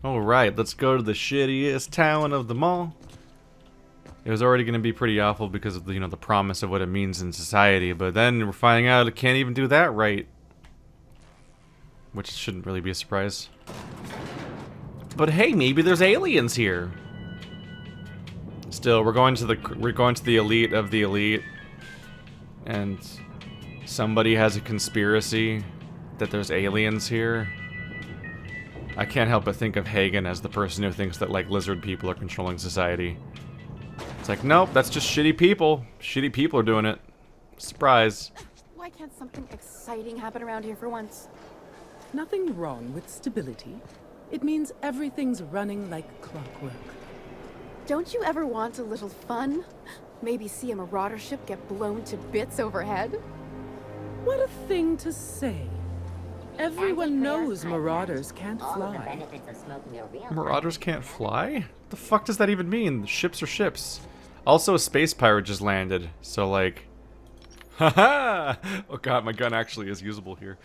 Alright, let's go to the shittiest town of them all. It was already going to be pretty awful because of the, the promise of what it means in society, but then we're finding out it can't even do that right. Which shouldn't really be a surprise. But hey, maybe there's aliens here. Still, we're going to the elite of the elite. And somebody has a conspiracy that there's aliens here. I can't help but think of Hagen as the person who thinks that, like, lizard people are controlling society. It's like, nope, that's just shitty people. Shitty people are doing it. Surprise. Why can't something exciting happen around here for once? Nothing wrong with stability. It means everything's running like clockwork. Don't you ever want a little fun? Maybe see a marauder ship get blown to bits overhead? What a thing to say. Everyone knows marauders can't fly. Marauders can't fly? The fuck does that even mean? Ships are ships. Also, a space pirate just landed, so like... Haha! Oh god, my gun actually is usable here.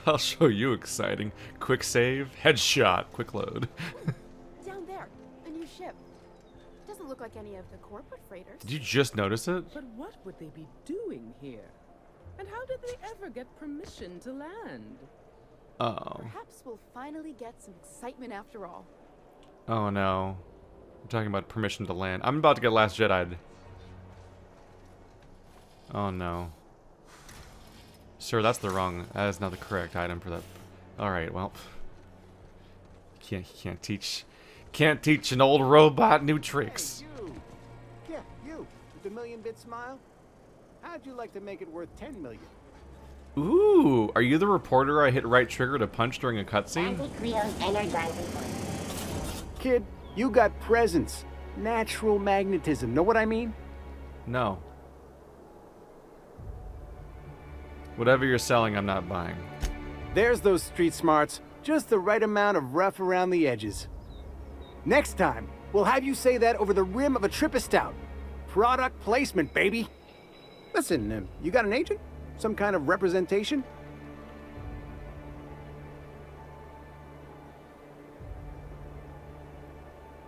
I'll show you exciting. Quick save, headshot, quick load. Down there, a new ship. Doesn't look like any of the corporate freighters. Did you just notice it? But what would they be doing here? And how did they ever get permission to land? Oh. Perhaps we'll finally get some excitement after all. Oh no. I'm talking about permission to land. I'm about to get Last Jedi'd. Oh no. Sir, that's the wrong... That is not the correct item for that. Alright, well... Can't teach an old robot new tricks. Hey, you! Yeah, you! With the million-bit smile? How'd you like to make it worth 10 million? Ooh, are you the reporter I hit right trigger to punch during a cutscene? Kid, you got presence. Natural magnetism, know what I mean? No. Whatever you're selling, I'm not buying. There's those street smarts. Just the right amount of rough around the edges. Next time, we'll have you say that over the rim of a Trippa Stout. Product placement, baby. Listen, you got an agent? Some kind of representation?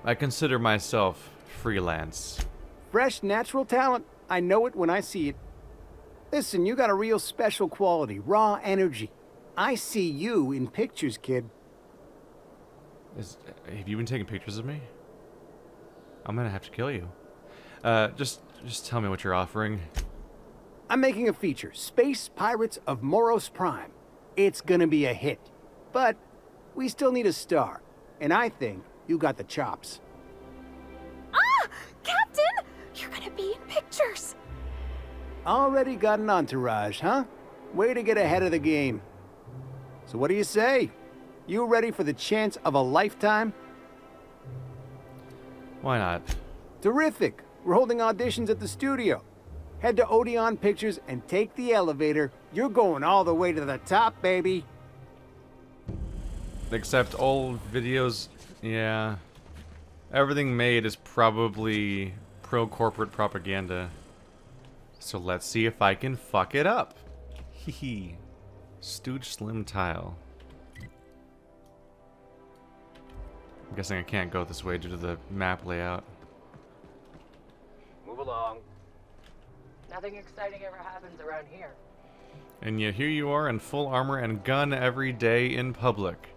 I consider myself freelance. Fresh, natural talent. I know it when I see it. Listen, you got a real special quality, raw energy. I see you in pictures, kid. Have you been taking pictures of me? I'm gonna have to kill you. Just tell me what you're offering. I'm making a feature, Space Pirates of Moros Prime. It's gonna be a hit. But we still need a star. And I think you got the chops. Ah! Captain! You're gonna be in pictures! Already got an entourage, huh? Way to get ahead of the game. So what do you say? You ready for the chance of a lifetime? Why not? Terrific. We're holding auditions at the studio. Head to Odeon Pictures and take the elevator. You're going all the way to the top, baby. Except all videos, yeah. Everything made is probably pro-corporate propaganda. So let's see if I can fuck it up. Hehe. Stooge Slim Tile. I'm guessing I can't go this way due to the map layout. Move along. Nothing exciting ever happens around here. And yet here you are in full armor and gun every day in public.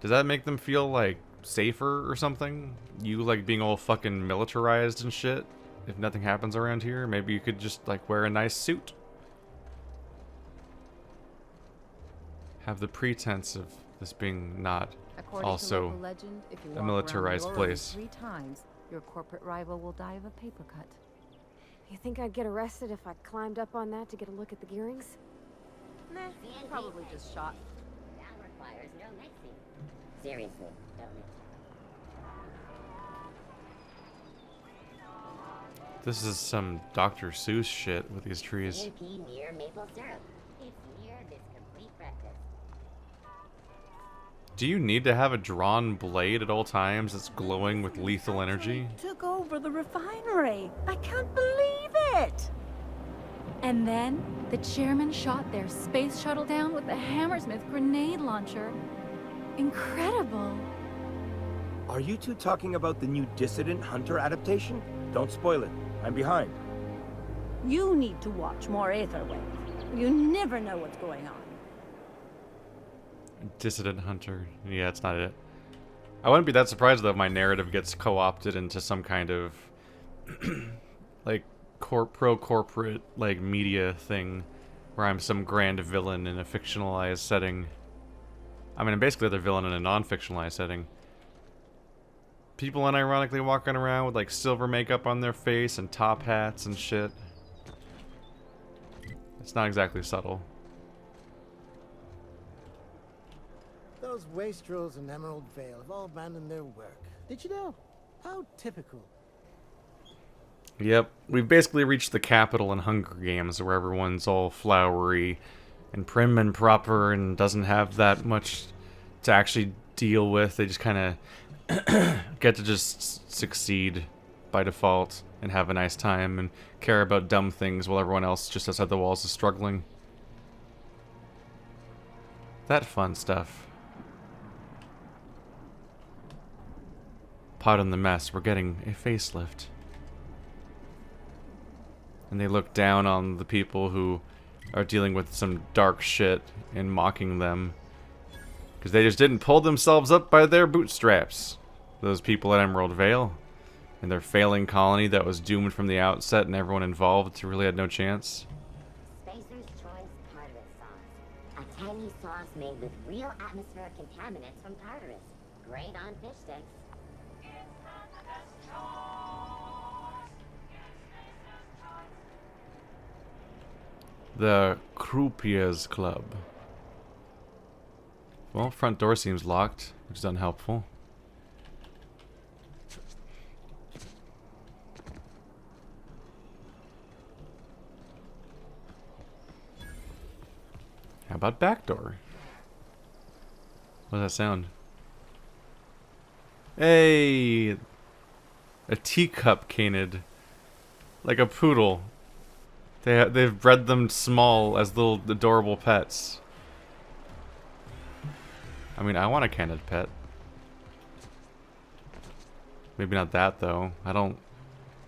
Does that make them feel, like, safer or something? You, like, being all fucking militarized and shit? If nothing happens around here, maybe you could just, like, wear a nice suit. Have the pretense of this being not also legend, if you a militarized place. 3 times, your corporate rival will die of a paper cut. You think I'd get arrested if I climbed up on that to get a look at the gearings? Nah, probably just shot. That requires no mixing. Seriously, don't mix. This is some Dr. Seuss shit with these trees. CNP near maple syrup. It's near this complete breakfast. Do you need to have a drawn blade at all times that's glowing with lethal energy? Took over the refinery. I can't believe it. And then the chairman shot their space shuttle down with the Hammersmith grenade launcher. Incredible. Are you two talking about the new Dissident Hunter adaptation? Don't spoil it. I'm behind. You need to watch more Aetherwave. You never know what's going on. Dissident Hunter. Yeah, it's not it. I wouldn't be that surprised though if my narrative gets co-opted into some kind of like pro-corporate like media thing where I'm some grand villain in a fictionalized setting. I mean, I'm basically the villain in a non-fictionalized setting. People unironically walking around with like silver makeup on their face and top hats and shit. It's not exactly subtle. Those wastrels in Emerald Vale have all abandoned their work. Did you know? How typical. Yep, we've basically reached the capital in Hunger Games where everyone's all flowery and prim and proper and doesn't have that much to actually deal with. They just kind of get to just succeed by default and have a nice time and care about dumb things while everyone else just outside the walls is struggling. That fun stuff. Pardon the mess, we're getting a facelift. And they look down on the people who are dealing with some dark shit and mocking them. Because they just didn't pull themselves up by their bootstraps. Those people at Emerald Vale. And their failing colony that was doomed from the outset and everyone involved really had no chance. Spacer's Choice Tartarus sauce. A tangy sauce made with real atmospheric contaminants from Tartarus. Great on fish sticks. The Croupiers Club. Well, front door seems locked, which is unhelpful. How about back door? What does that sound? Hey! A teacup canid. Like a poodle. They've bred them small as little adorable pets. I mean, I want a canid pet. Maybe not that though. I don't.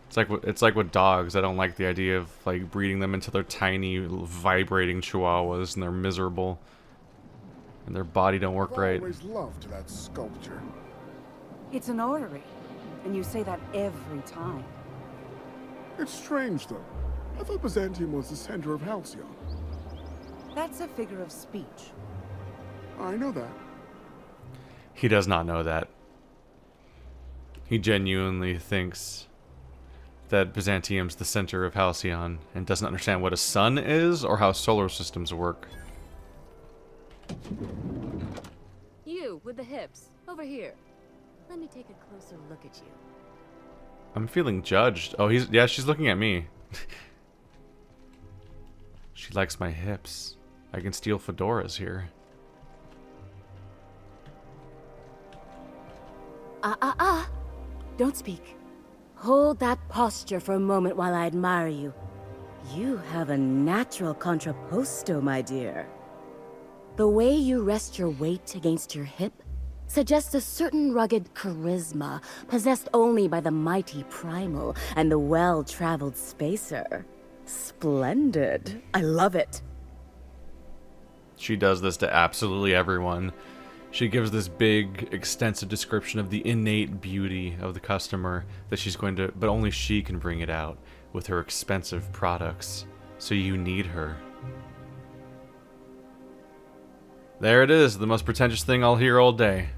It's like with dogs. I don't like the idea of like breeding them into their tiny, vibrating chihuahuas, and they're miserable, and their body don't work right. I've always loved that sculpture. It's an orrery, and you say that every time. It's strange though. I thought Byzantium was the center of Halcyon. That's a figure of speech. I know that. He does not know that. He genuinely thinks that Byzantium's the center of Halcyon and doesn't understand what a sun is or how solar systems work. You, with the hips. Over here. Let me take a closer look at you. I'm feeling judged. Oh, yeah, she's looking at me. She likes my hips. I can steal fedoras here. Don't speak. Hold that posture for a moment while I admire you. You have a natural contrapposto, my dear. The way you rest your weight against your hip suggests a certain rugged charisma possessed only by the mighty primal and the well-traveled spacer. Splendid. I love it. She does this to absolutely everyone. She gives this big, extensive description of the innate beauty of the customer that she's going to, but only she can bring it out with her expensive products. So you need her. There it is, the most pretentious thing I'll hear all day.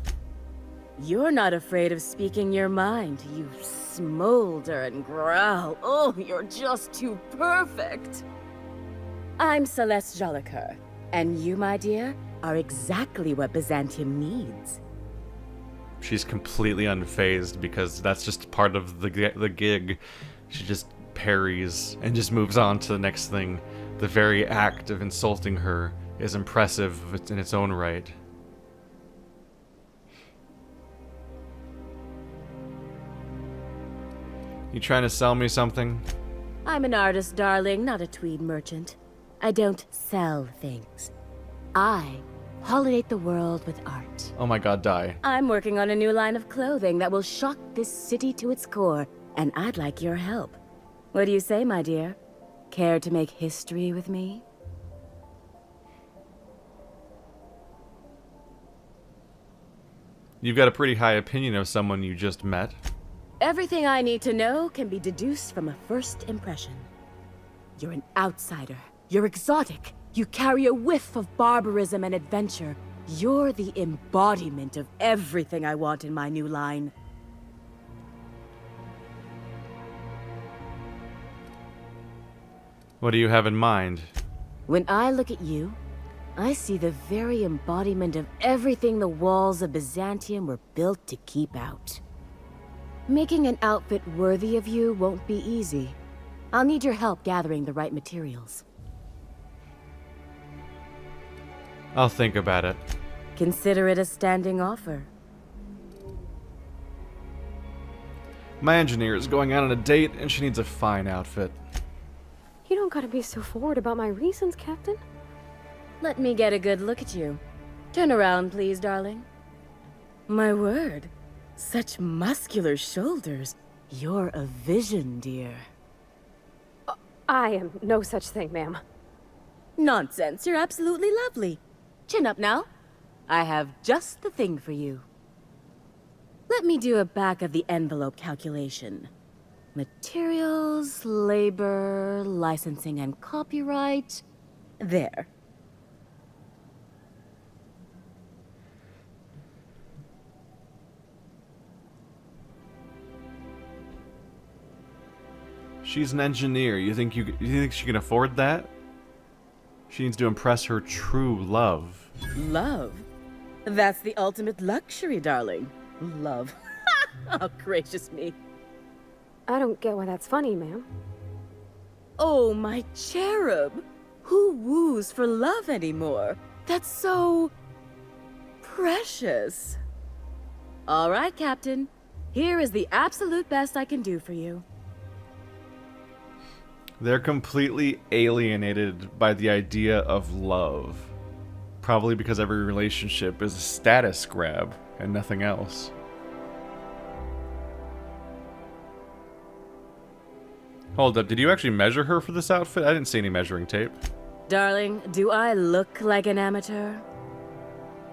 You're not afraid of speaking your mind. You smolder and growl. Oh, you're just too perfect. I'm Celeste Jolicoeur, and you, my dear, are exactly what Byzantium needs. She's completely unfazed because that's just part of the gig. She just parries and just moves on to the next thing. The very act of insulting her is impressive in its own right. You trying to sell me something? I'm an artist, darling, not a tweed merchant. I don't sell things. I pollinate the world with art. Oh my god, die. I'm working on a new line of clothing that will shock this city to its core, and I'd like your help. What do you say, my dear? Care to make history with me? You've got a pretty high opinion of someone you just met. Everything I need to know can be deduced from a first impression. You're an outsider. You're exotic. You carry a whiff of barbarism and adventure. You're the embodiment of everything I want in my new line. What do you have in mind? When I look at you, I see the very embodiment of everything the walls of Byzantium were built to keep out. Making an outfit worthy of you won't be easy. I'll need your help gathering the right materials. I'll think about it. Consider it a standing offer. My engineer is going out on a date and she needs a fine outfit. You don't gotta be so forward about my reasons, Captain. Let me get a good look at you. Turn around, please, darling. My word. Such muscular shoulders. You're a vision, dear. I am no such thing, ma'am. Nonsense. You're absolutely lovely. Chin up now. I have just the thing for you. Let me do a back-of-the-envelope calculation. Materials, labor, licensing and copyright. There. She's an engineer. You think she can afford that? She needs to impress her true love. Love? That's the ultimate luxury, darling. Love. Oh, gracious me. I don't get why that's funny, ma'am. Oh, my cherub. Who woos for love anymore? That's so... precious. All right, Captain. Here is the absolute best I can do for you. They're completely alienated by the idea of love. Probably because every relationship is a status grab and nothing else. Hold up, did you actually measure her for this outfit? I didn't see any measuring tape. Darling, do I look like an amateur?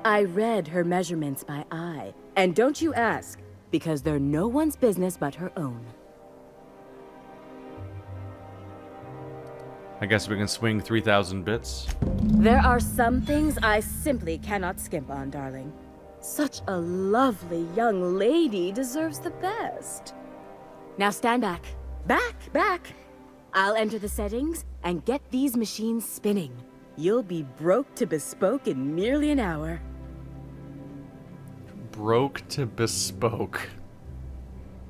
I read her measurements by eye. And don't you ask, because they're no one's business but her own. I guess we can swing 3,000 bits. There are some things I simply cannot skimp on, darling. Such a lovely young lady deserves the best. Now stand back. Back! I'll enter the settings and get these machines spinning. You'll be broke to bespoke in merely an hour. Broke to bespoke.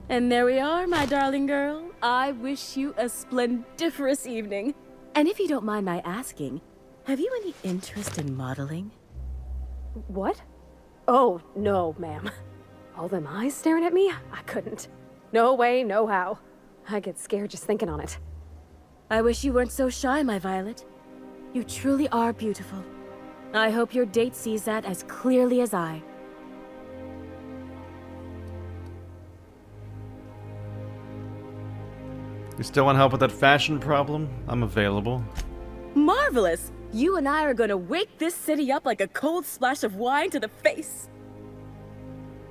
And there we are, my darling girl. I wish you a splendiferous evening. And if you don't mind my asking, have you any interest in modeling? What? Oh, no, ma'am. All them eyes staring at me? I couldn't. No way, no how. I get scared just thinking on it. I wish you weren't so shy, my Violet. You truly are beautiful. I hope your date sees that as clearly as I. You still want help with that fashion problem? I'm available. Marvelous! You and I are gonna wake this city up like a cold splash of wine to the face.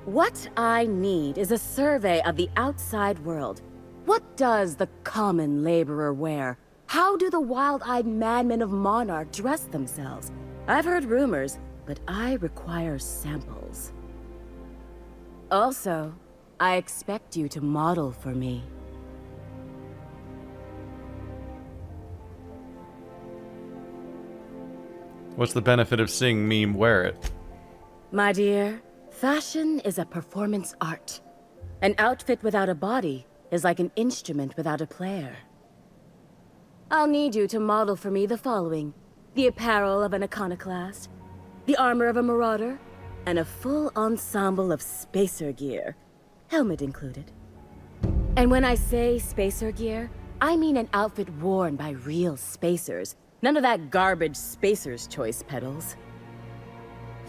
What I need is a survey of the outside world. What does the common laborer wear? How do the wild-eyed madmen of Monarch dress themselves? I've heard rumors, but I require samples. Also, I expect you to model for me. What's the benefit of seeing me wear it? My dear, fashion is a performance art. An outfit without a body is like an instrument without a player. I'll need you to model for me the following: the apparel of an iconoclast, the armor of a marauder, and a full ensemble of spacer gear, helmet included. And when I say spacer gear, I mean an outfit worn by real spacers. None of that garbage Spacer's Choice pedals.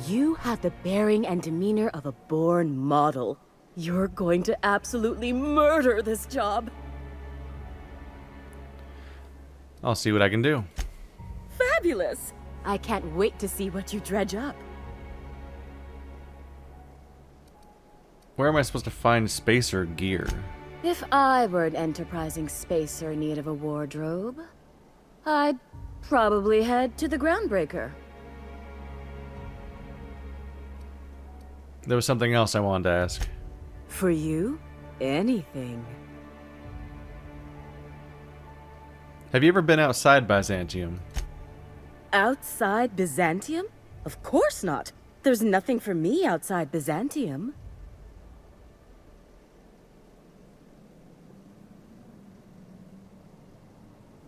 You have the bearing and demeanor of a born model. You're going to absolutely murder this job. I'll see what I can do. Fabulous! I can't wait to see what you dredge up. Where am I supposed to find spacer gear? If I were an enterprising spacer in need of a wardrobe, I'd probably head to the Groundbreaker. There was something else I wanted to ask. For you, anything. Have you ever been outside Byzantium? Outside Byzantium? Of course not. There's nothing for me outside Byzantium.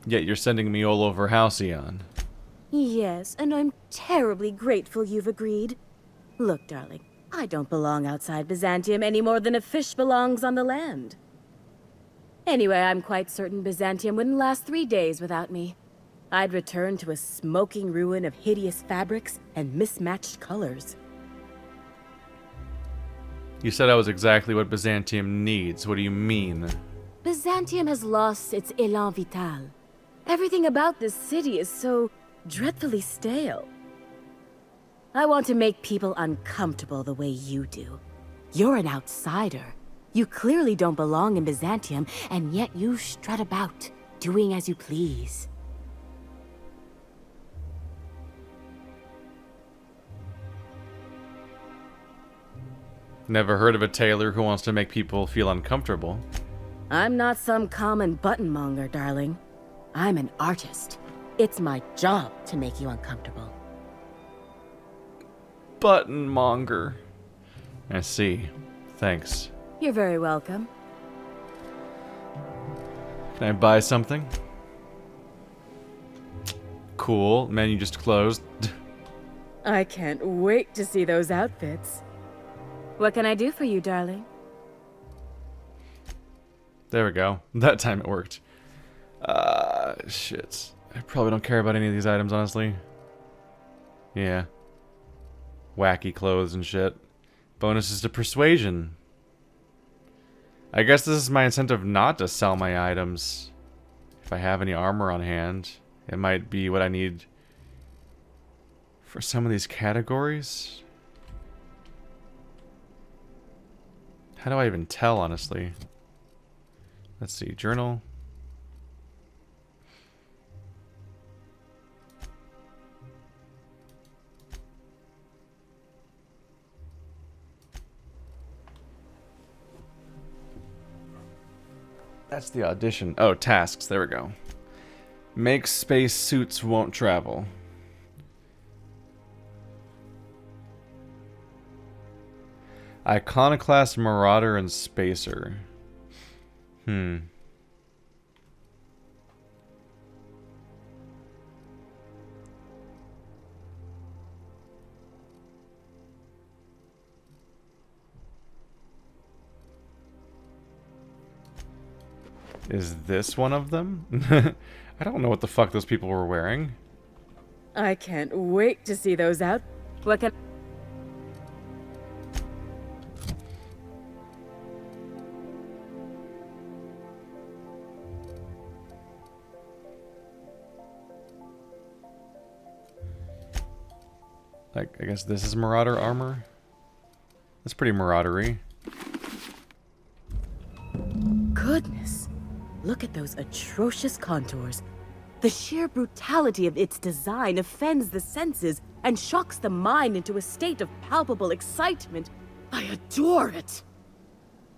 Yet you're sending me all over Halcyon. Yes, and I'm terribly grateful you've agreed. Look, darling, I don't belong outside Byzantium any more than a fish belongs on the land. Anyway, I'm quite certain Byzantium wouldn't last 3 days without me. I'd return to a smoking ruin of hideous fabrics and mismatched colors. You said I was exactly what Byzantium needs. What do you mean? Byzantium has lost its élan vital. Everything about this city is so dreadfully stale. I want to make people uncomfortable the way you do. You're an outsider. You clearly don't belong in Byzantium, and yet you strut about, doing as you please. Never heard of a tailor who wants to make people feel uncomfortable. I'm not some common buttonmonger, darling. I'm an artist. It's my job to make you uncomfortable. Buttonmonger. I see. Thanks. You're very welcome. Can I buy something? Cool. Menu just closed. I can't wait to see those outfits. What can I do for you, darling? There we go. That time it worked. Shit. I probably don't care about any of these items, honestly. Yeah. Wacky clothes and shit. Bonuses to persuasion. I guess this is my incentive not to sell my items. If I have any armor on hand, it might be what I need for some of these categories. How do I even tell, honestly? Let's see, journal. That's the audition. Oh, tasks. There we go. Make space suits won't travel. Iconoclast, Marauder, and Spacer. Is this one of them? I don't know what the fuck those people were wearing. I can't wait to see those out. What can... Like, I guess this is Marauder armor? That's pretty maraudery. Goodness. Look at those atrocious contours. The sheer brutality of its design offends the senses and shocks the mind into a state of palpable excitement. I adore it!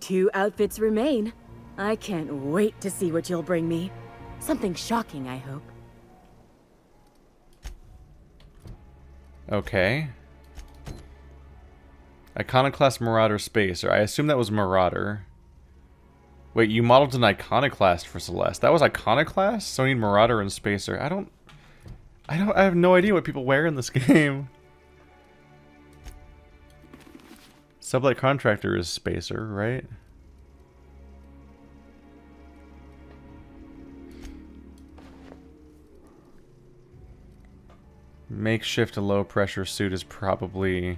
2 outfits remain. I can't wait to see what you'll bring me. Something shocking, I hope. Okay. Iconoclast, Marauder, Spacer. I assume that was Marauder. Wait, you modeled an Iconoclast for Celeste. That was Iconoclast? So I need Marauder and Spacer. I have no idea what people wear in this game. Sublight Contractor is Spacer, right? Makeshift low pressure suit is probably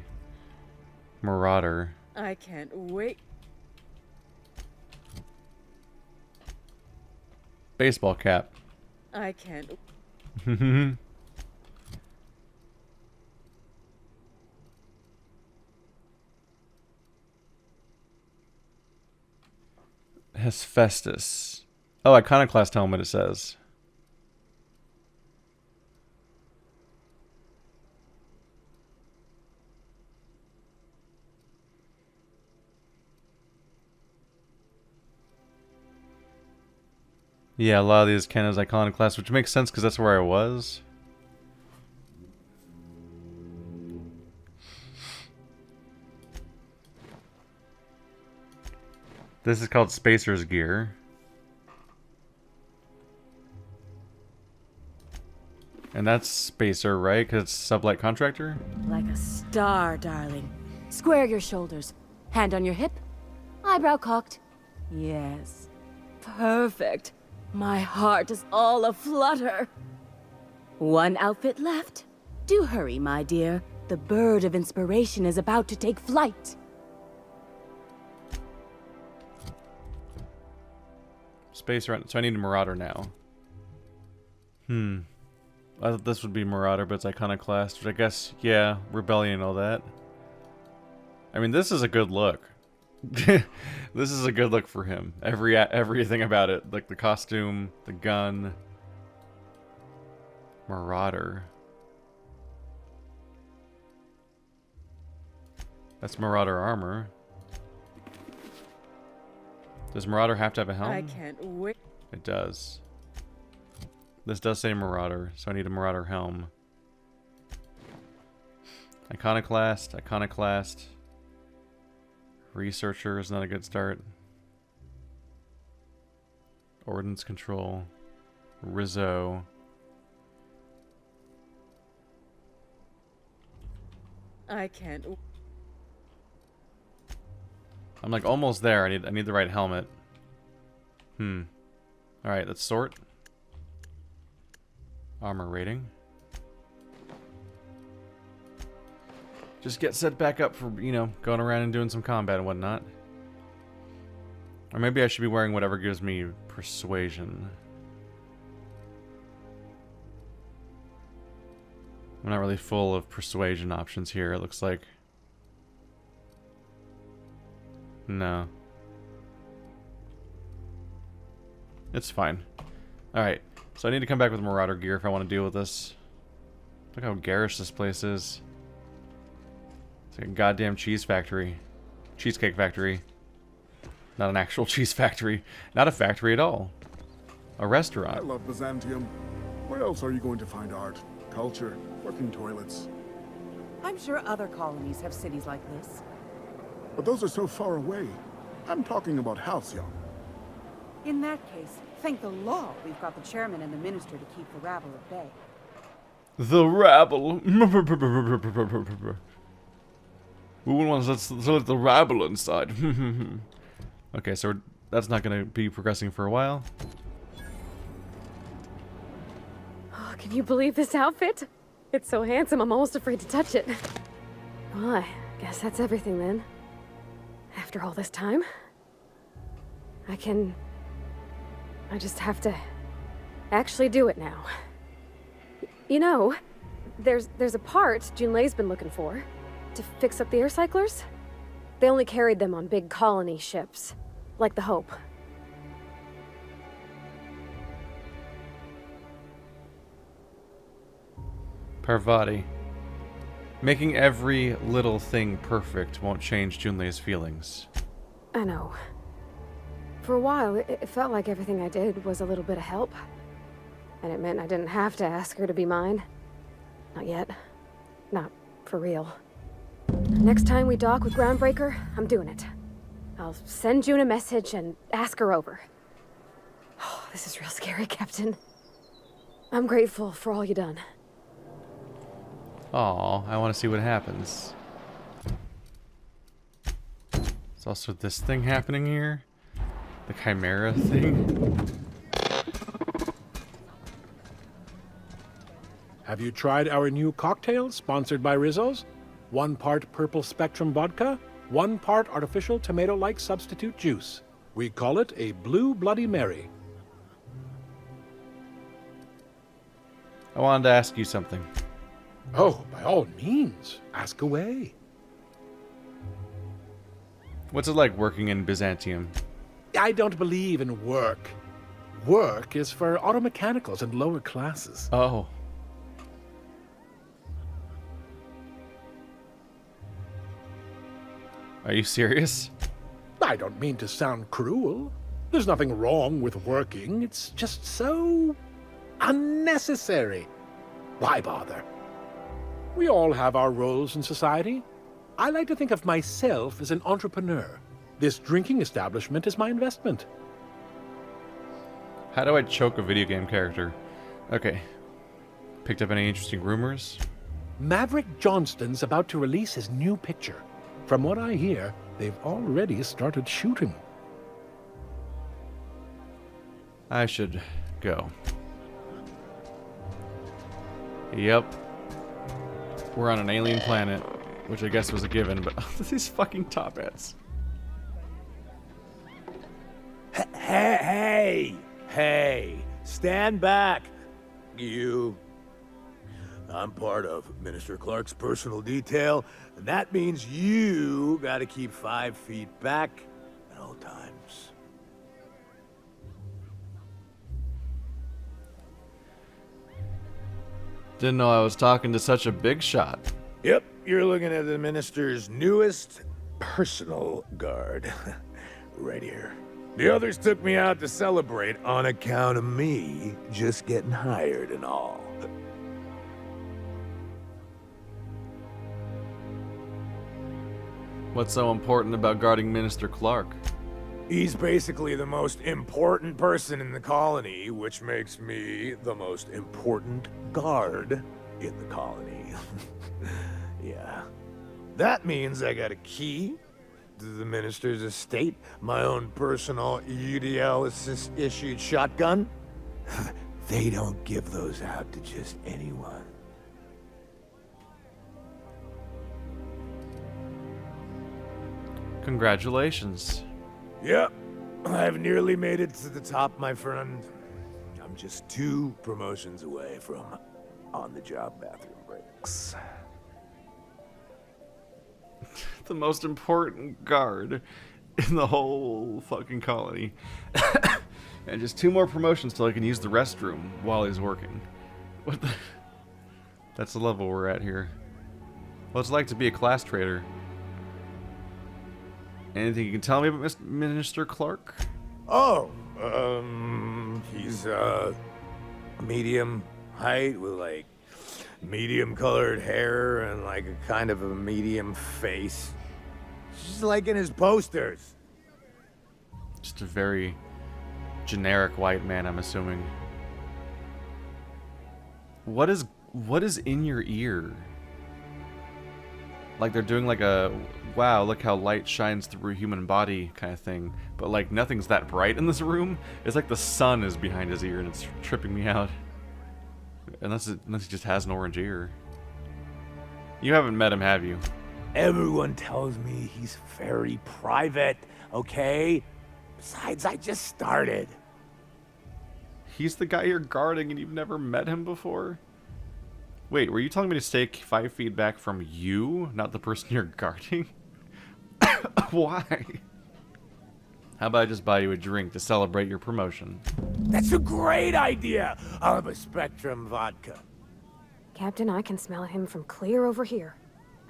Marauder. I can't wait. Baseball cap. I can't. Hephaestus. Oh, Iconoclast helmet, it says. Yeah, a lot of these count as Iconoclast, which makes sense because that's where I was. This is called Spacer's gear. And that's Spacer, right? Because it's Sublight Contractor? Like a star, darling. Square your shoulders. Hand on your hip. Eyebrow cocked. Yes. Perfect. My heart is all aflutter. One outfit left. Do hurry, my dear. The bird of inspiration is about to take flight. Spacer, so I need a Marauder now. I thought this would be Marauder, but it's Iconoclast, which I guess, yeah, Rebellion and all that. I mean, this is a good look. This is a good look for him. Everything about it. Like the costume, the gun. Marauder. That's Marauder armor. Does Marauder have to have a helm? I can't wait. It does. This does say Marauder, so I need a Marauder helm. Iconoclast, Iconoclast. Researcher is not a good start. Ordnance Control. Rizzo. I can't. I'm like almost there. I need the right helmet. Alright, let's sort. Armor rating. Just get set back up for, you know, going around and doing some combat and whatnot. Or maybe I should be wearing whatever gives me persuasion. I'm not really full of persuasion options here, it looks like. No. It's fine. Alright, so I need to come back with Marauder gear if I want to deal with this. Look how garish this place is. It's like a goddamn cheese factory. Cheesecake factory. Not an actual cheese factory. Not a factory at all. A restaurant. I love Byzantium. Where else are you going to find art, culture, working toilets? I'm sure other colonies have cities like this. But those are so far away. I'm talking about Halcyon. In that case, thank the law we've got the chairman and the minister to keep the rabble at bay. The rabble. Who wants to let the rabble inside? Okay, so that's not going to be progressing for a while. Oh, can you believe this outfit? It's so handsome, I'm almost afraid to touch it. Well, I guess that's everything then. After all this time, I just have to actually do it now. You know, there's a part Junlei's been looking for to fix up the air cyclers. They only carried them on big colony ships, like the Hope. Parvati. Making every little thing perfect won't change Junlei's feelings. I know. For a while, it felt like everything I did was a little bit of help. And it meant I didn't have to ask her to be mine. Not yet. Not for real. Next time we dock with Groundbreaker, I'm doing it. I'll send June a message and ask her over. Oh, this is real scary, Captain. I'm grateful for all you done. Aw, I want to see what happens. There's also this thing happening here. The Chimera thing. Have you tried our new cocktail sponsored by Rizzo's? 1 part purple spectrum vodka, 1 part artificial tomato-like substitute juice. We call it a Blue Bloody Mary. I wanted to ask you something. Oh, by all means, ask away. What's it like working in Byzantium? I don't believe in work. Work is for automechanicals and lower classes. Oh. Are you serious? I don't mean to sound cruel. There's nothing wrong with working. It's just so unnecessary. Why bother? We all have our roles in society. I like to think of myself as an entrepreneur. This drinking establishment is my investment. How do I choke a video game character? Okay. Picked up any interesting rumors? Maverick Johnston's about to release his new picture. From what I hear, they've already started shooting. I should go. Yep. We're on an alien planet, which I guess was a given, but these fucking top hats. Hey, stand back, you. I'm part of Minister Clark's personal detail, and that means you gotta keep 5 feet back at all times. Didn't know I was talking to such a big shot. Yep, you're looking at the Minister's newest personal guard. Right here. The others took me out to celebrate on account of me just getting hired and all. What's so important about guarding Minister Clark? He's basically the most important person in the colony, which makes me the most important guard in the colony. Yeah. That means I got a key to the minister's estate, my own personal UDL-issued shotgun. They don't give those out to just anyone. Congratulations. Yep, I've nearly made it to the top, my friend. I'm just 2 promotions away from on-the-job bathroom breaks. The most important guard in the whole fucking colony. And just 2 more promotions till I can use the restroom while he's working. What the? That's the level we're at here. What's it like to be a class trader? Anything you can tell me about Minister Clark? Oh, he's, medium height with, like, medium-colored hair and, like, a kind of a medium face. Just like in his posters. Just a very generic white man, I'm assuming. What is in your ear? Like they're doing like a, wow, look how light shines through a human body kind of thing. But like nothing's that bright in this room. It's like the sun is behind his ear and it's tripping me out. Unless he just has an orange ear. You haven't met him, have you? Everyone tells me he's very private, okay? Besides, I just started. He's the guy you're guarding and you've never met him before? Wait, were you telling me to stay 5 feet back from you, not the person you're guarding? Why? How about I just buy you a drink to celebrate your promotion? That's a great idea! I'll have a Spectrum vodka. Captain, I can smell him from clear over here.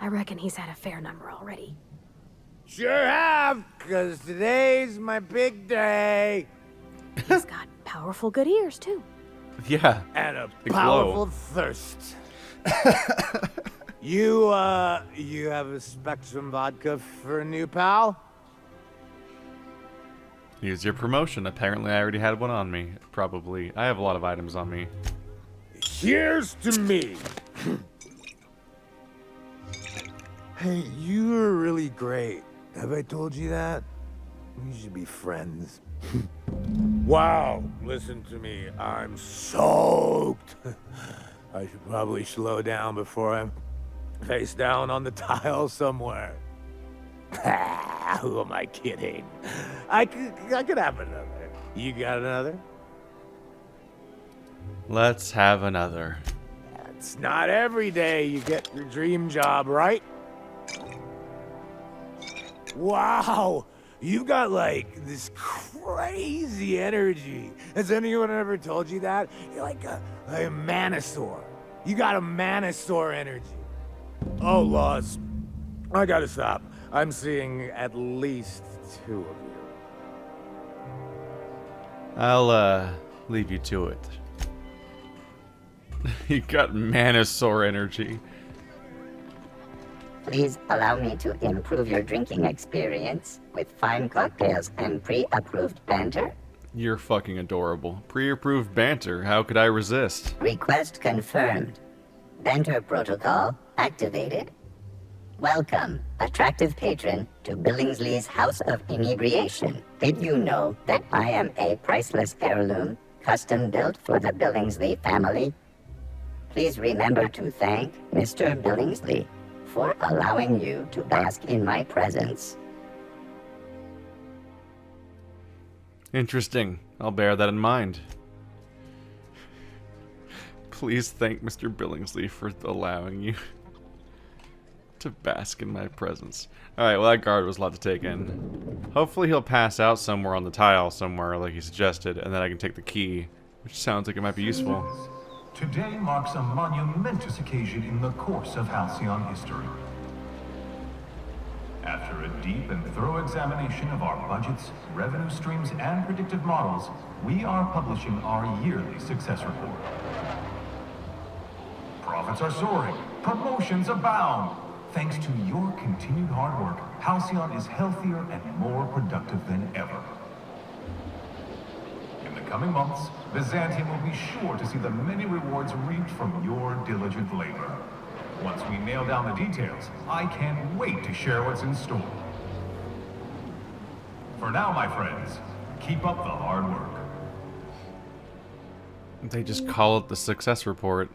I reckon he's had a fair number already. Sure have, because today's my big day. He's got powerful good ears, too. Yeah. And a powerful thirst. You have a Spectrum vodka for a new pal? Here's your promotion. Apparently I already had one on me. Probably. I have a lot of items on me. Here's to me. Hey, you're really great. Have I told you that? We should be friends. Wow, listen to me. I'm soaked. I should probably slow down before I'm face down on the tile somewhere. Who am I kidding? I could have another. You got another? Let's have another. It's not every day you get your dream job, right? Wow! You got like this crazy energy. Has anyone ever told you that? You're like a manosaur. You got a manosaur energy. Oh, laws. I gotta stop. I'm seeing at least 2 of you. I'll leave you to it. You got manosaur energy. Please allow me to improve your drinking experience with fine cocktails and pre-approved banter. You're fucking adorable. Pre-approved banter. How could I resist? Request confirmed. Banter protocol activated. Welcome, attractive patron, to Billingsley's House of Inebriation. Did you know that I am a priceless heirloom, custom built for the Billingsley family? Please remember to thank Mr. Billingsley for allowing you to bask in my presence. Interesting. I'll bear that in mind. Please thank Mr. Billingsley for allowing you to bask in my presence. Alright, well that guard was a lot to take in. Hopefully he'll pass out somewhere on the tile somewhere like he suggested, and then I can take the key, which sounds like it might be useful. Today marks a monumentous occasion in the course of Halcyon history. After a deep and thorough examination of our budgets, revenue streams, and predictive models, we are publishing our yearly success report. Profits are soaring, promotions abound. Thanks to your continued hard work, Halcyon is healthier and more productive than ever. In the coming months, Byzantium will be sure to see the many rewards reaped from your diligent labor. Once we nail down the details, I can't wait to share what's in store. For now, my friends, keep up the hard work. They just call it the success report.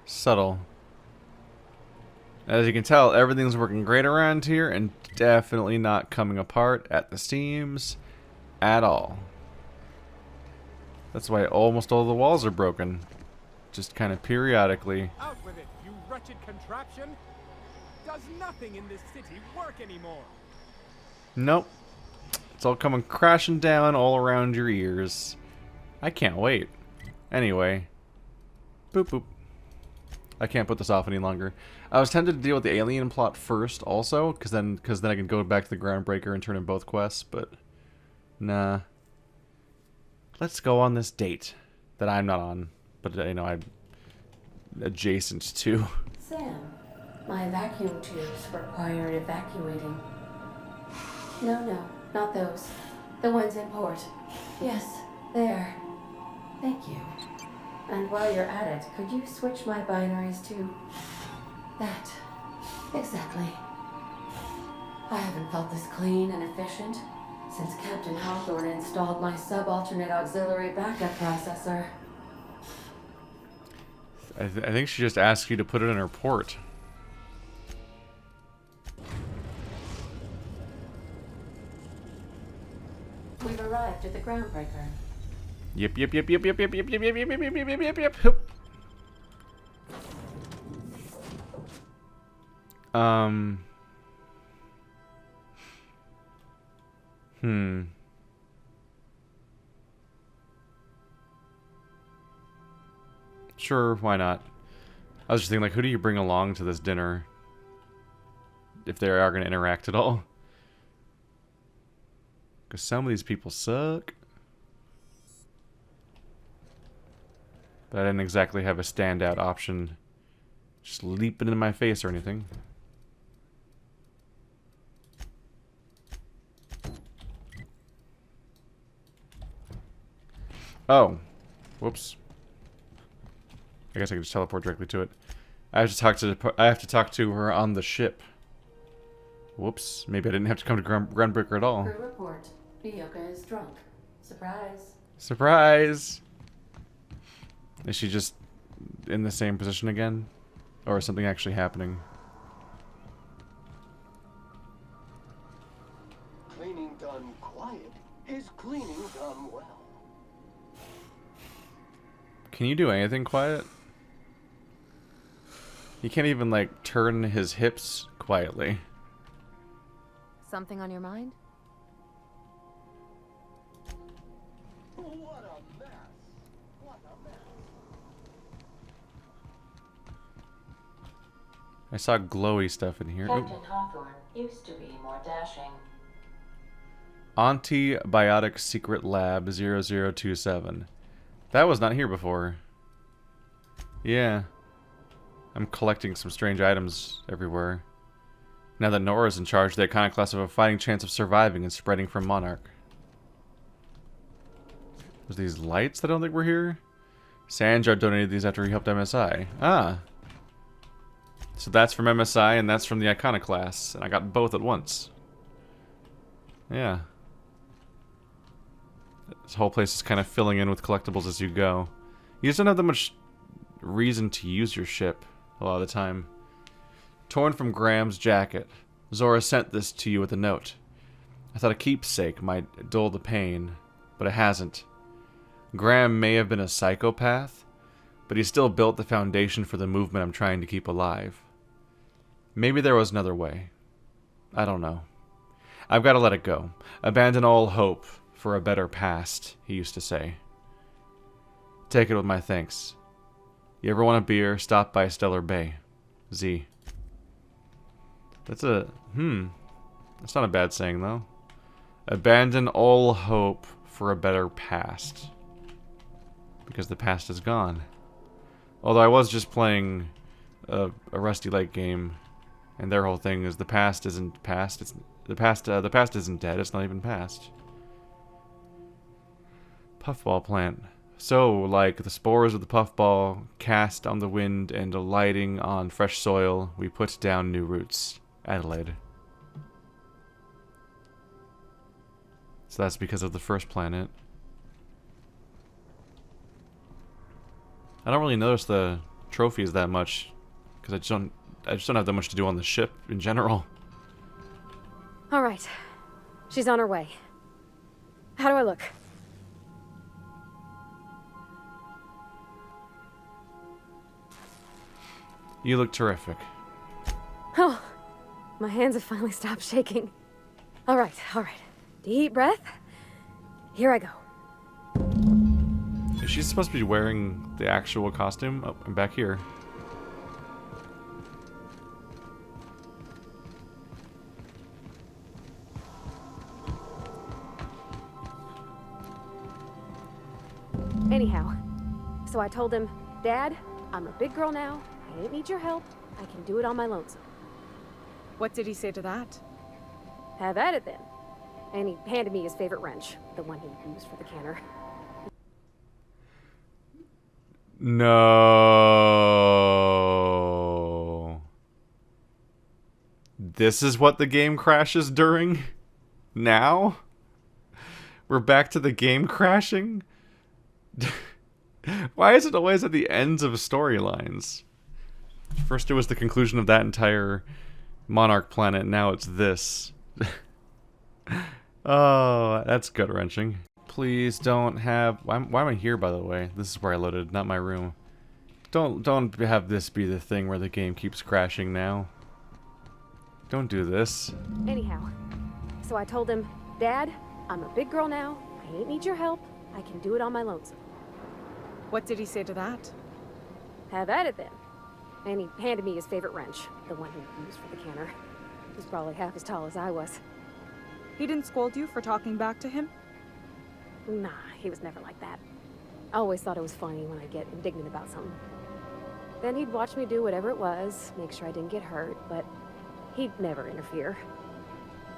Subtle. As you can tell, everything's working great around here and definitely not coming apart at the seams at all. That's why almost all the walls are broken. Just kind of periodically. Out with it, you wretched contraption! Does nothing in this city work anymore? Nope. It's all coming crashing down all around your ears. I can't wait. Anyway. Boop boop. I can't put this off any longer. I was tempted to deal with the alien plot first also, because then I can go back to the Groundbreaker and turn in both quests, but nah. Let's go on this date that I'm not on, but you know, I'm adjacent to. Sam, my vacuum tubes require evacuating. No, not those. The ones in port. Yes, there. Thank you. And while you're at it, could you switch my binaries to that? Exactly. I haven't felt this clean and efficient since Captain Hawthorne installed my subalternate auxiliary backup processor. I think she just asked you to put it in her port. We've arrived at the Groundbreaker. Yep. Sure, why not? I was just thinking, like, who do you bring along to this dinner? If they are going to interact at all. Because some of these people suck. But I didn't exactly have a standout option just leaping into my face or anything. Oh. Whoops. I guess I can just teleport directly to it. I have to talk to her on the ship. Whoops. Maybe I didn't have to come to Groundbreaker at all. Crew report. Bioka is drunk. Surprise. Surprise! Is she just in the same position again? Or is something actually happening? Cleaning done quiet is cleaning done well. Can you do anything quiet? He can't even, like, turn his hips quietly. Something on your mind? What a mess! What a mess! I saw glowy stuff in here. Captain Hawthorne used to be more dashing. Antibiotic Secret Lab 0027. That was not here before. Yeah. I'm collecting some strange items everywhere. Now that Nora's in charge, the iconoclasts have a fighting chance of surviving and spreading from Monarch. There's these lights that I don't think were here? Sanjar donated these after he helped MSI. Ah. So that's from MSI and that's from the iconoclasts. And I got both at once. Yeah. This whole place is kind of filling in with collectibles as you go. You just don't have that much reason to use your ship a lot of the time. Torn from Graham's jacket. Zora sent this to you with a note. I thought a keepsake might dull the pain, but it hasn't. Graham may have been a psychopath, but he still built the foundation for the movement I'm trying to keep alive. Maybe there was another way. I don't know. I've got to let it go. Abandon all hope for a better past, he used to say. Take it with my thanks. You ever want a beer, stop by Stellar Bay. Z. That's a... That's not a bad saying, though. Abandon all hope for a better past. Because the past is gone. Although I was just playing a Rusty Lake game, and their whole thing is the past isn't past. It's the past isn't dead. It's not even past. Puffball plant. So, like the spores of the puffball cast on the wind and alighting on fresh soil, we put down new roots. Adelaide. So that's because of the first planet. I don't really notice the trophies that much because I just don't have that much to do on the ship in general. All right. She's on her way. How do I look? You look terrific. Oh, my hands have finally stopped shaking. All right. Deep breath. Here I go. Is she supposed to be wearing the actual costume? Oh, I'm back here. Anyhow, so I told him, Dad, I'm a big girl now. I ain't need your help. I can do it on my lonesome. What did he say to that? Have at it then. And he handed me his favorite wrench, the one he used for the canner. No. This is what the game crashes during? Now? We're back to the game crashing? Why is it always at the ends of storylines? First it was the conclusion of that entire Monarch planet, now it's this. Oh, that's gut-wrenching. Please don't have... Why am I here, by the way? This is where I loaded, not my room. Don't have this be the thing where the game keeps crashing now. Don't do this. Anyhow, so I told him, Dad, I'm a big girl now. I ain't need your help. I can do it on my lonesome. What did he say to that? Have at it then. And he handed me his favorite wrench, the one he used for the canner. He's probably half as tall as I was. He didn't scold you for talking back to him? Nah, he was never like that. I always thought it was funny when I'd get indignant about something. Then he'd watch me do whatever it was, make sure I didn't get hurt, but he'd never interfere.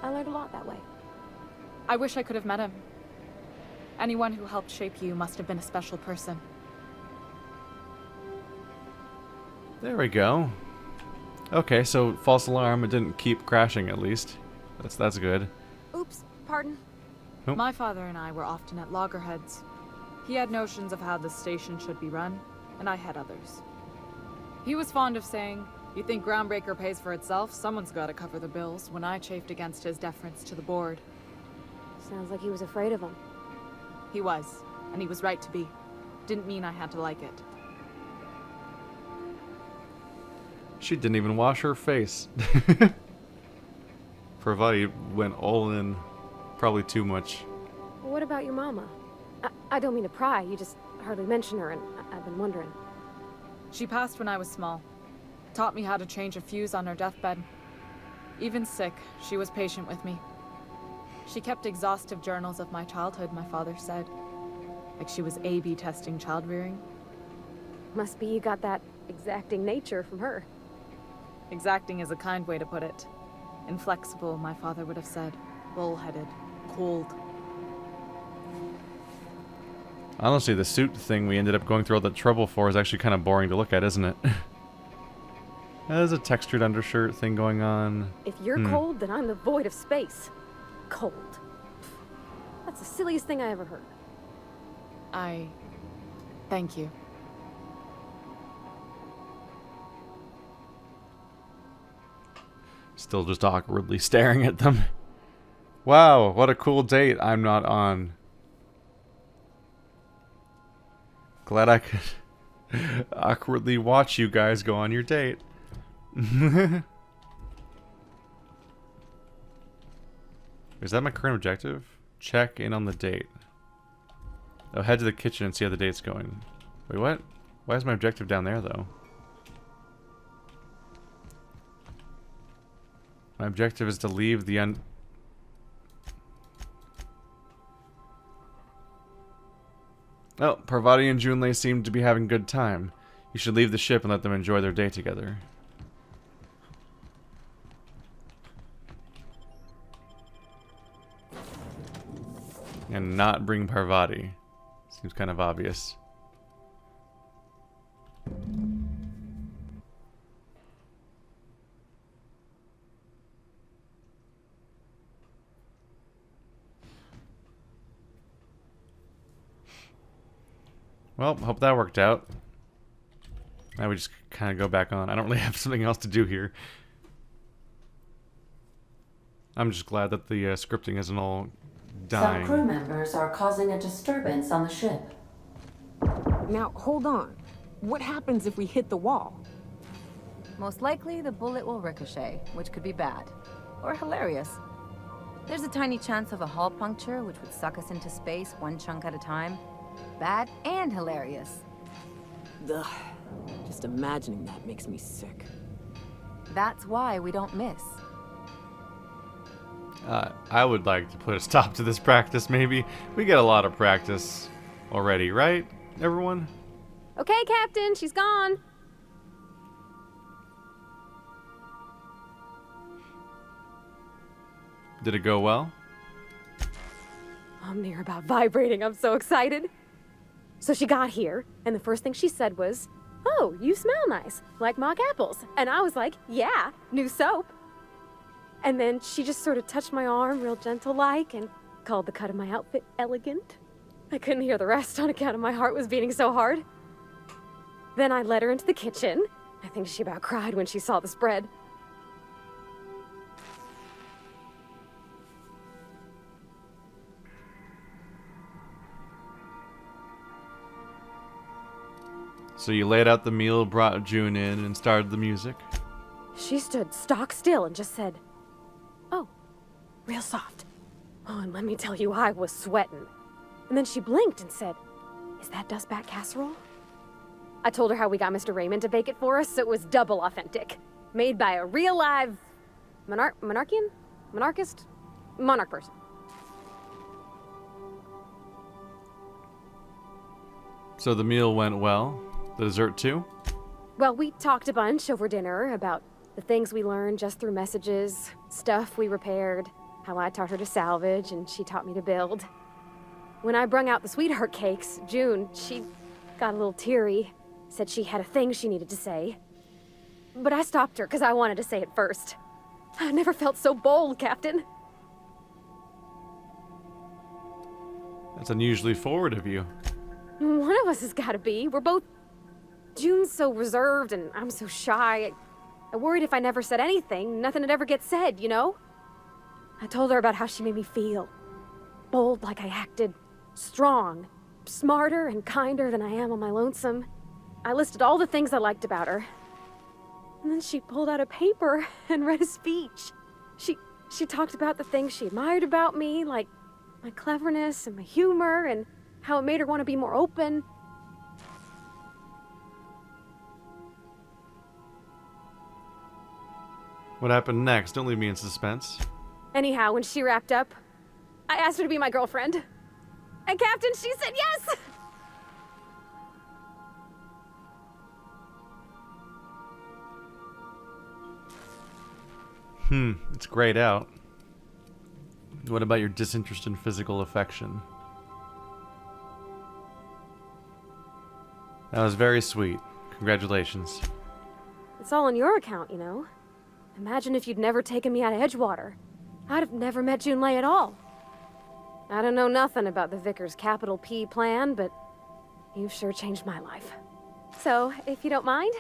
I learned a lot that way. I wish I could have met him. Anyone who helped shape you must have been a special person. There we go. Okay, so false alarm, it didn't keep crashing at least. That's good. Oops, pardon. Oh. My father and I were often at loggerheads. He had notions of how the station should be run, and I had others. He was fond of saying, "You think Groundbreaker pays for itself? Someone's got to cover the bills," when I chafed against his deference to the board. Sounds like he was afraid of him. He was, and he was right to be. Didn't mean I had to like it. She didn't even wash her face. Parvati went all in. Probably too much. What about your mama? I don't mean to pry, you just hardly mention her, and I've been wondering. She passed when I was small. Taught me how to change a fuse on her deathbed. Even sick, she was patient with me. She kept exhaustive journals of my childhood, my father said. Like she was A/B testing child rearing. Must be you got that exacting nature from her. Exacting is a kind way to put it. Inflexible, my father would have said. Bullheaded. Cold. Honestly, the suit thing we ended up going through all that trouble for is actually kind of boring to look at, isn't it? There's a textured undershirt thing going on. If you're cold, then I'm the void of space. Cold. That's the silliest thing I ever heard. Thank you. Still just awkwardly staring at them. Wow, what a cool date I'm not on. Glad I could awkwardly watch you guys go on your date. Is that my current objective? Check in on the date. Oh, head to the kitchen and see how the date's going. Wait, what? Why is my objective down there, though? My objective is to leave the Oh, Parvati and Junlei seem to be having a good time. You should leave the ship and let them enjoy their day together. And not bring Parvati. Seems kind of obvious. Well, hope that worked out. Now we just kind of go back on. I don't really have something else to do here. I'm just glad that the scripting isn't all dying. Some crew members are causing a disturbance on the ship. Now, hold on. What happens if we hit the wall? Most likely, the bullet will ricochet, which could be bad. Or hilarious. There's a tiny chance of a hull puncture, which would suck us into space one chunk at a time. Bad and hilarious. Ugh. Just imagining that makes me sick. That's why we don't miss. I would like to put a stop to this practice, maybe. We get a lot of practice already, right, everyone? Okay, Captain, she's gone. Did it go well? I'm near about vibrating. I'm so excited. So she got here, and the first thing she said was, "Oh, you smell nice, like mock apples." And I was like, "Yeah, new soap." And then she just sort of touched my arm real gentle-like and called the cut of my outfit elegant. I couldn't hear the rest on account of my heart was beating so hard. Then I led her into the kitchen. I think she about cried when she saw the spread. So you laid out the meal, brought June in, and started the music? She stood stock still and just said, "Oh, real soft." Oh, and let me tell you, I was sweating. And then she blinked and said, "Is that dustbat casserole?" I told her how we got Mr. Raymond to bake it for us, so it was double authentic. Made by a real live monarch person. So the meal went well? The dessert too? Well, we talked a bunch over dinner about the things we learned just through messages, stuff we repaired, how I taught her to salvage and she taught me to build. When I brung out the sweetheart cakes, June, she got a little teary, said she had a thing she needed to say. But I stopped her because I wanted to say it first. I never felt so bold, Captain. That's unusually forward of you. One of us has gotta be. We're both... June's so reserved and I'm so shy. I worried if I never said anything, nothing would ever get said, you know? I told her about how she made me feel. Bold like I acted. Strong. Smarter and kinder than I am on my lonesome. I listed all the things I liked about her. And then she pulled out a paper and read a speech. She talked about the things she admired about me, like my cleverness and my humor, and how it made her want to be more open. What happened next? Don't leave me in suspense. Anyhow, when she wrapped up, I asked her to be my girlfriend. And Captain, she said yes! It's grayed out. What about your disinterest in physical affection? That was very sweet. Congratulations. It's all on your account, you know. Imagine if you'd never taken me out of Edgewater. I'd have never met Junlei at all. I don't know nothing about the Vicar's capital P plan, but you've sure changed my life. So, if you don't mind,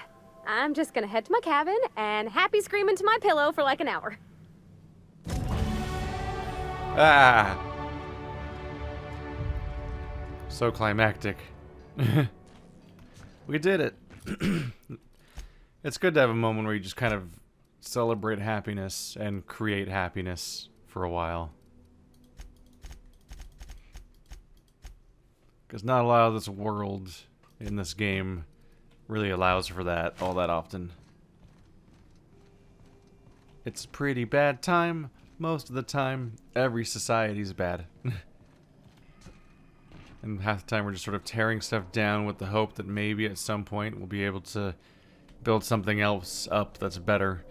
I'm just gonna head to my cabin and happy scream into my pillow for like an hour. Ah! So climactic. We did it. It's good to have a moment where you just kind of celebrate happiness and create happiness for a while. Because not a lot of this world in this game really allows for that all that often. It's a pretty bad time. Most of the time, every society's bad. And half the time we're just sort of tearing stuff down with the hope that maybe at some point we'll be able to build something else up that's better.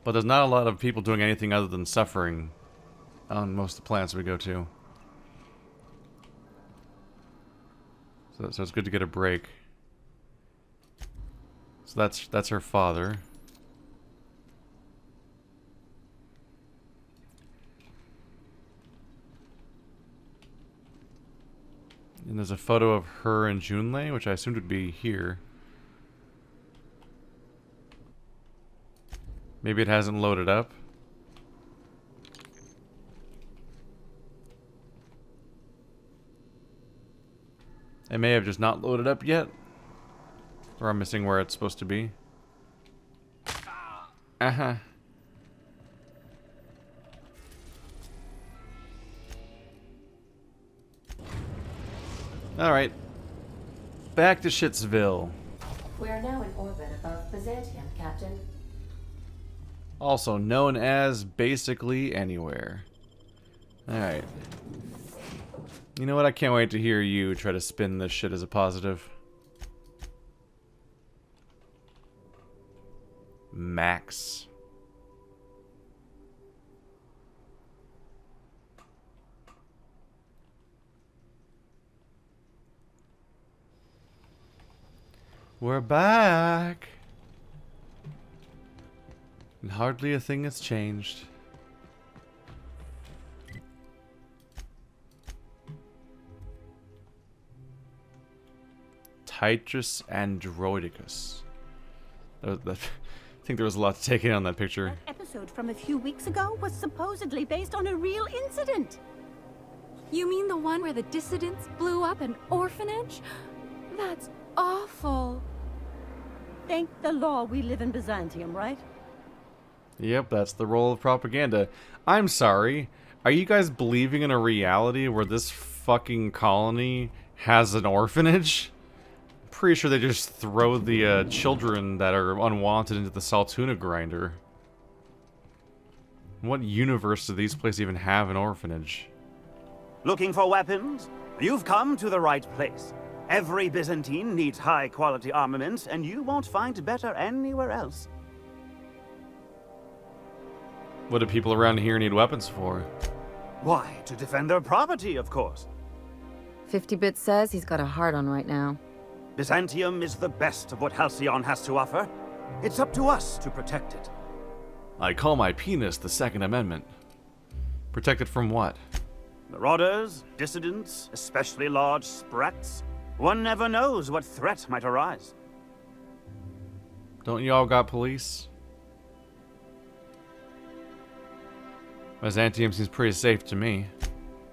But there's not a lot of people doing anything other than suffering on most of the planets we go to. So it's good to get a break. So that's her father. And there's a photo of her and Junlei, which I assumed would be here. Maybe it hasn't loaded up. It may have just not loaded up yet. Or I'm missing where it's supposed to be. Uh-huh. Alright. Back to Shitsville. We are now in orbit above Byzantium, Captain. Also known as basically anywhere. Alright. You know what? I can't wait to hear you try to spin this shit as a positive. Max. We're back. And hardly a thing has changed. Titrus Androidicus. I think there was a lot to take in on that picture. That episode from a few weeks ago was supposedly based on a real incident. You mean the one where the dissidents blew up an orphanage? That's awful. Thank the law we live in Byzantium, right? Yep, that's the role of propaganda. I'm sorry. Are you guys believing in a reality where this fucking colony has an orphanage? Pretty sure they just throw the children that are unwanted into the Saltuna grinder. What universe do these places even have an orphanage? Looking for weapons? You've come to the right place. Every Byzantine needs high-quality armaments, and you won't find better anywhere else. What do people around here need weapons for? Why, to defend their property, of course. 50-Bit says he's got a hard on right now. Byzantium is the best of what Halcyon has to offer. It's up to us to protect it. I call my penis the Second Amendment. Protected from what? Marauders, dissidents, especially large sprats. One never knows what threat might arise. Don't you all got police? Byzantium seems pretty safe to me.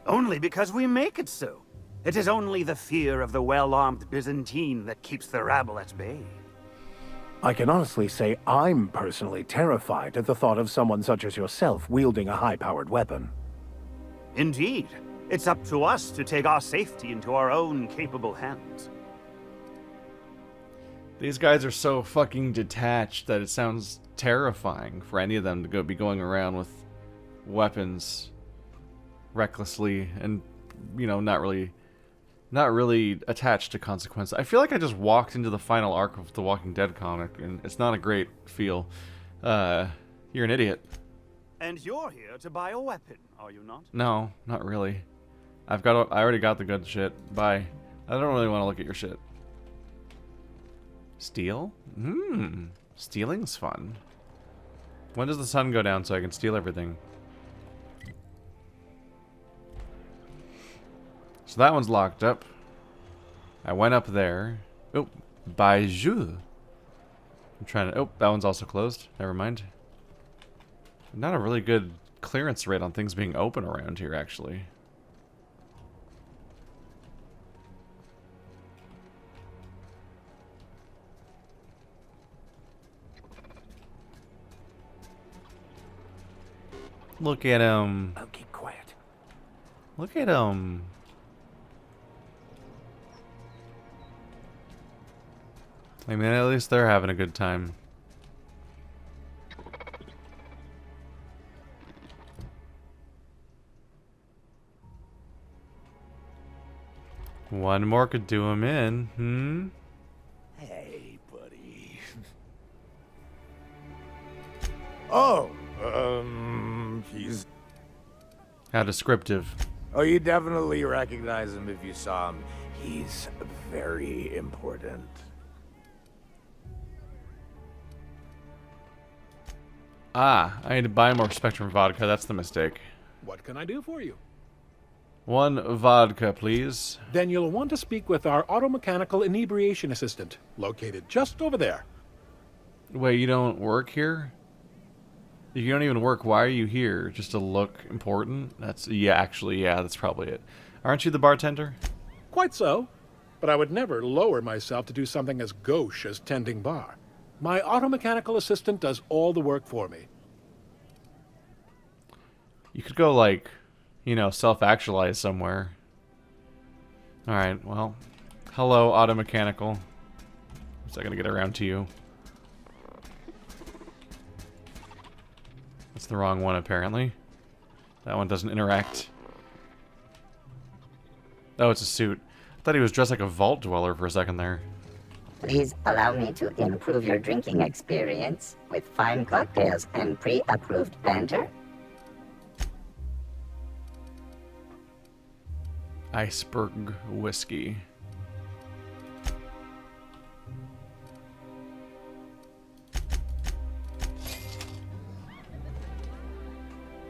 Only because we make it so. It is only the fear of the well-armed Byzantine that keeps the rabble at bay. I can honestly say I'm personally terrified at the thought of someone such as yourself wielding a high-powered weapon. Indeed. It's up to us to take our safety into our own capable hands. These guys are so fucking detached that it sounds terrifying for any of them to be going around with weapons recklessly and, you know, not really attached to consequences. I feel like I just walked into the final arc of the Walking Dead comic, and it's not a great feel. You're an idiot. And you're here to buy a weapon, are you not? No, not really. I already got the good shit. Bye. I don't really want to look at your shit. Steal? Stealing's fun. When does the sun go down so I can steal everything? So that one's locked up. I went up there. Oh, Bijou. I'm trying to... Oh, that one's also closed. Never mind. Not a really good clearance rate on things being open around here, actually. Look at him. I'll keep quiet. Look at him. I mean, at least they're having a good time. One more could do him in, Hey, buddy. Oh, he's... How descriptive. Oh, you definitely recognize him if you saw him. He's very important. Ah, I need to buy more Spectrum vodka. That's the mistake. What can I do for you? One vodka, please. Then you'll want to speak with our automechanical inebriation assistant, located just over there. Wait, you don't work here? You don't even work. Why are you here? Just to look important? That's probably it. Aren't you the bartender? Quite so. But I would never lower myself to do something as gauche as tending bar. My automechanical assistant does all the work for me. You could go, like, you know, self-actualize somewhere. Alright, well. Hello, automechanical. Is that gonna get around to you? That's the wrong one, apparently. That one doesn't interact. Oh, it's a suit. I thought he was dressed like a vault dweller for a second there. Please allow me to improve your drinking experience with fine cocktails and pre-approved banter. Iceberg whiskey.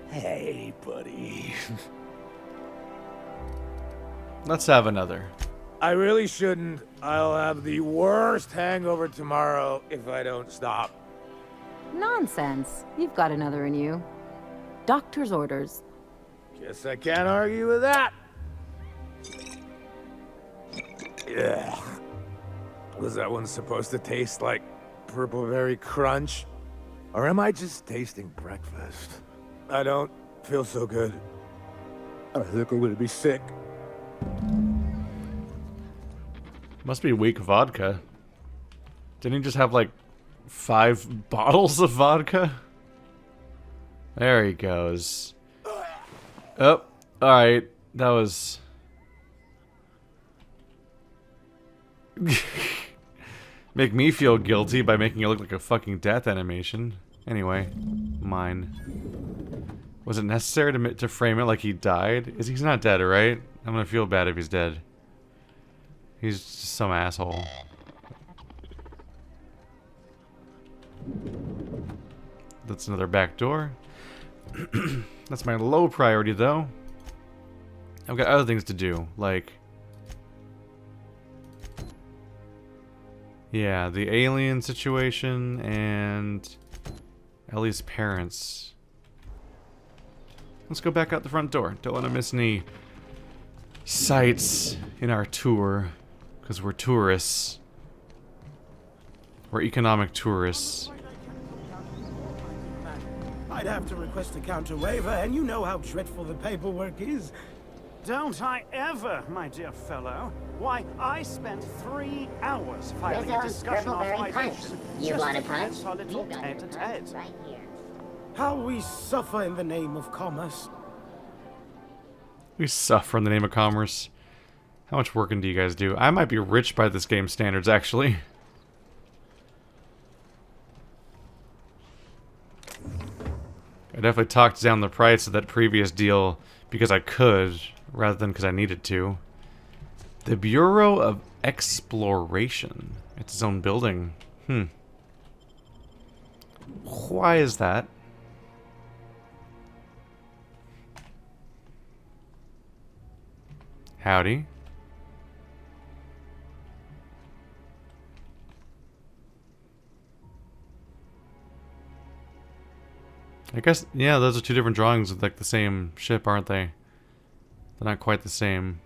Hey, buddy. Let's have another. I really shouldn't. I'll have the worst hangover tomorrow if I don't stop. Nonsense. You've got another in you. Doctor's orders. Guess I can't argue with that. Yeah. Was that one supposed to taste like purple berry crunch? Or am I just tasting breakfast? I don't feel so good. I think I'm gonna be sick. Must be weak vodka. Didn't he just have like 5 bottles of vodka? There he goes. Oh, alright. That was... Make me feel guilty by making it look like a fucking death animation. Anyway, mine. Was it necessary to frame it like he died? He's not dead, right? I'm gonna feel bad if he's dead. He's just some asshole. That's another back door. That's my low priority, though. I've got other things to do, like... Yeah, the alien situation and Ellie's parents. Let's go back out the front door. Don't want to miss any sights in our tour, because we're tourists. We're economic tourists. I'd have to request a counter waiver, and you know how dreadful the paperwork is. Don't I ever, my dear fellow. Why, I spent 3 hours filing a discussion authorization. You want a punch? Our little tete-a-tete. Right here. How we suffer in the name of commerce. We suffer in the name of commerce. How much working do you guys do? I might be rich by this game's standards, actually. I definitely talked down the price of that previous deal because I could, rather than because I needed to. The Bureau of Exploration. It's its own building. Why is that? Howdy. I guess, yeah, those are two different drawings of like the same ship, aren't they? They're not quite the same.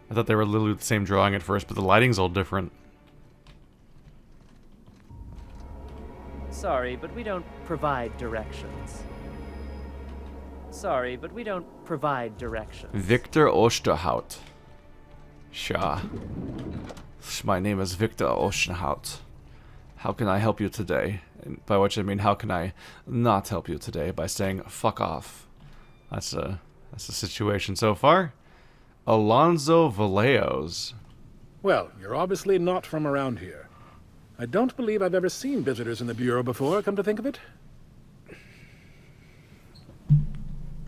I thought they were literally the same drawing at first, but the lighting's all different. Sorry, but we don't provide directions. Sorry, but we don't provide directions. Victor Osterhout. Sure. My name is Victor Osterhout. How can I help you today? And by which I mean, how can I not help you today? By saying, fuck off. That's the situation so far. Alonzo Vallejos. Well, you're obviously not from around here. I don't believe I've ever seen visitors in the Bureau before, come to think of it.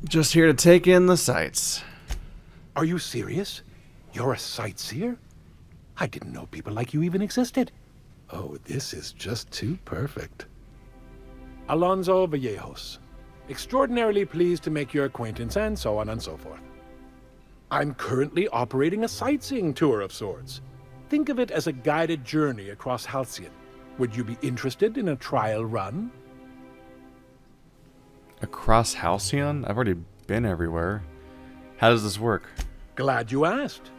Just here to take in the sights. Are you serious? You're a sightseer? I didn't know people like you even existed. Oh, this is just too perfect. Alonzo Vallejos. Extraordinarily pleased to make your acquaintance, and so on and so forth. I'm currently operating a sightseeing tour of sorts. Think of it as a guided journey across Halcyon. Would you be interested in a trial run? Across Halcyon? I've already been everywhere. How does this work? Glad you asked.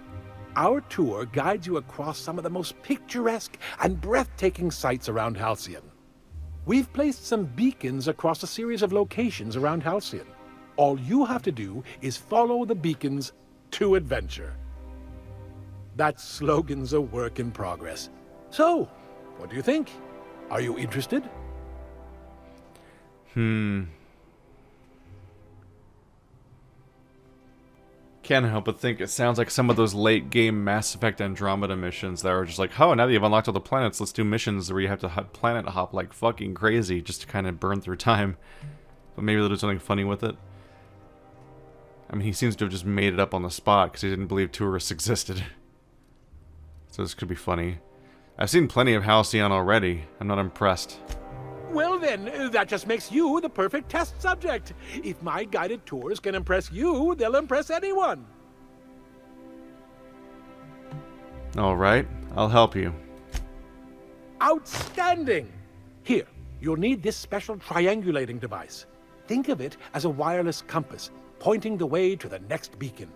Our tour guides you across some of the most picturesque and breathtaking sights around Halcyon. We've placed some beacons across a series of locations around Halcyon. All you have to do is follow the beacons to adventure. That slogan's a work in progress. So, what do you think? Are you interested? Can't help but think it sounds like some of those late game Mass Effect Andromeda missions that are just like, oh, now that you've unlocked all the planets, let's do missions where you have to planet hop like fucking crazy just to kind of burn through time. But maybe they'll do something funny with it. I mean, he seems to have just made it up on the spot because he didn't believe tourists existed. So this could be funny. I've seen plenty of Halcyon already. I'm not impressed. Well then, that just makes you the perfect test subject. If my guided tours can impress you, they'll impress anyone. Alright, I'll help you. Outstanding! Here, you'll need this special triangulating device. Think of it as a wireless compass, pointing the way to the next beacon.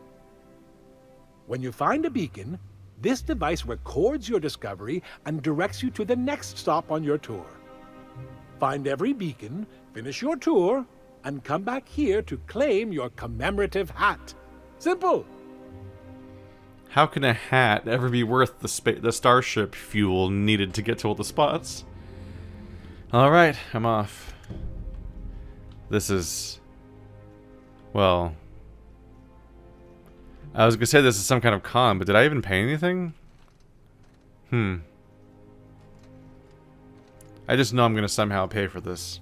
When you find a beacon, this device records your discovery and directs you to the next stop on your tour. Find every beacon, finish your tour, and come back here to claim your commemorative hat. Simple! How can a hat ever be worth the starship fuel needed to get to all the spots? Alright, I'm off. This is... well... I was gonna say this is some kind of con, but did I even pay anything? I just know I'm gonna somehow pay for this.